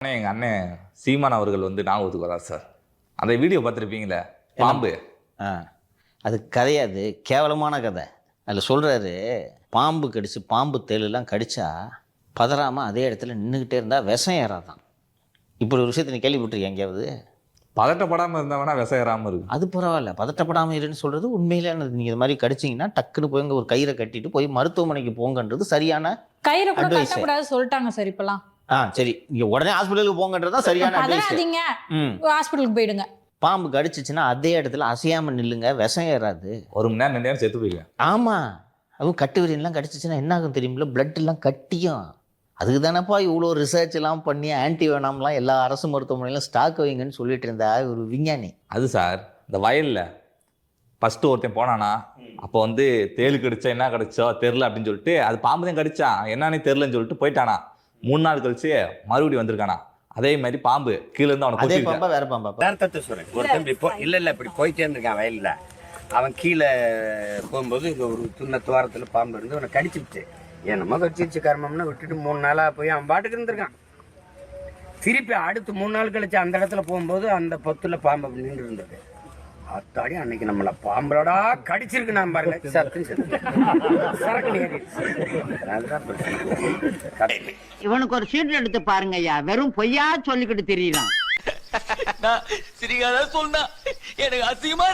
எங்க அண்ணன் சீமான் அவர்கள் வந்து ஞாபகத்துக்கு வரா சார். அந்த வீடியோ பார்த்துருப்பீங்களே, பாம்பு. அது கதையாது, கேவலமான கதை. அதில் சொல்கிறாரு, பாம்பு கடிச்சு பாம்பு தேலெல்லாம் கடிச்சா பதறாமல் அதே இடத்துல நின்றுக்கிட்டே இருந்தால் விஷம் ஏறாதான். இப்படி ஒரு விஷயத்தை நீ கேள்விப்பட்டிருக்கீங்க எங்கேயாவது? பதட்டப்படாமல் இருந்தவனா விஷம் ஏறாமல் இருக்கு. அது பரவாயில்ல, பதட்டப்படாமல் இருன்னு சொல்கிறது உண்மையிலானது. நீங்கள் இது மாதிரி கடிச்சிங்கன்னா டக்குன்னு போய் ஒரு கயிறை கட்டிட்டு போய் மருத்துவமனைக்கு போங்கன்றது சரியான கயிறை கூட advice. கட்டக்கூடாது சொல்லிட்டாங்க சார் இப்பெல்லாம். சரி, நீங்க உடனே ஹாஸ்பிட்டலுக்கு போங்கன்றது தான் சரியான அட்வைஸ். பதறாதீங்க, ஹாஸ்பிட்டலுக்கு போயிடுங்க. பாம்பு கடிச்சிச்சுன்னா அதே இடத்துல அசையாம நில்லுங்க, விஷம் ஏறாது. 1 மணி நேரம் 2 நேரம் செத்து போயிருக்கேன். ஆமா, அதுவும் கட்டு விரியன்லாம் கடிச்சிச்சுன்னா என்ன ஆகும் தெரியுமில்ல? பிளட் எல்லாம் கட்டியும். அதுக்கு தானேப்பா இவ்வளோ ரிசர்ச் எல்லாம் பண்ணி ஆன்டி வேணாம்லாம் எல்லா அரசு மருத்துவமனையிலும் ஸ்டாக் வைங்கன்னு சொல்லிட்டு இருந்தா ஒரு விஞ்ஞானி. அது சார், இந்த வயலில் ஃபஸ்ட்டு ஒருத்தன் போனானா, அப்போ வந்து தேள் கடிச்சா என்ன கடிச்சோ தெரில அப்படின்னு சொல்லிட்டு, அது பாம்பு தான் கடிச்சான் என்னன்னே தெரிலன்னு சொல்லிட்டு போயிட்டானா. 3 நாள் கழிச்சு மறுபடியும் வந்திருக்கானா. அதே மாதிரி பாம்பு கீழே இருந்து அவனை அதே கொத்திருக்கான். பாம்பா வேற பாம்பா? அர்த்தத்தை சொல்றேன். ஒருத்தன் இப்படி போயிட்டே இருந்திருக்கான் வயலில். அவன் கீழே போகும்போது ஒரு சின்ன துவாரத்தில் பாம்பு இருந்து அவனை கடிச்சிருச்சு. என்னமோ கடிச்சிருச்சு கர்மம்னு விட்டுட்டு 3 நாளாக போய் அவன் பாட்டுக்கு இருந்திருக்கான். திருப்பி அடுத்து 3 நாள் கழிச்சு அந்த இடத்துல போகும்போது அந்த பொத்துல பாம்பு அப்படி நின்று இருந்தது. அத்தாடி அன்னைக்கு நம்மளை பாம்பளடா கடிச்சிருக்கு நான் பாருங்க, சத்து சரக்கு நேரிடுச்சு. அதுதான் பிரச்சனை. இவனுக்கு ஒரு சீட் எடுத்து பாருங்க ஐயா, வெறும் பொய்யா சொல்லிக்கிட்டு தெரியலாம். சிரிக்காத சொன்னா எனக்கு அசிங்கமா